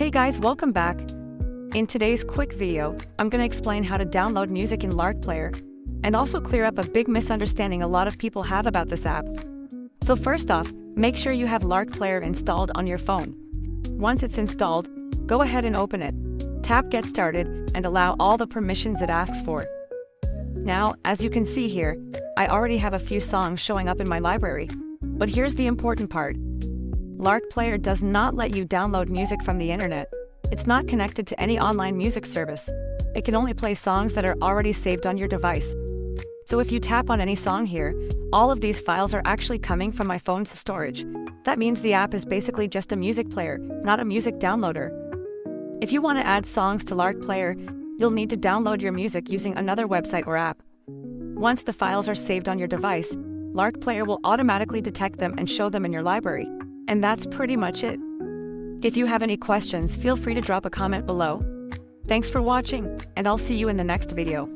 Hey guys, welcome back. In today's quick video, I'm going to explain how to download music in Lark Player and also clear up a big misunderstanding a lot of people have about this app. So first off, make sure you have Lark Player installed on your phone. Once it's installed, go ahead and open it. Tap Get Started and allow all the permissions it asks for. Now, as you can see here, I already have a few songs showing up in my library. But here's the important part. Lark Player does not let you download music from the internet. It's not connected to any online music service. It can only play songs that are already saved on your device. So if you tap on any song here, all of these files are actually coming from my phone's storage. That means the app is basically just a music player, not a music downloader. If you want to add songs to Lark Player, you'll need to download your music using another website or app. Once the files are saved on your device, Lark Player will automatically detect them and show them in your library. And that's pretty much it. If you have any questions, feel free to drop a comment below. Thanks for watching, and I'll see you in the next video.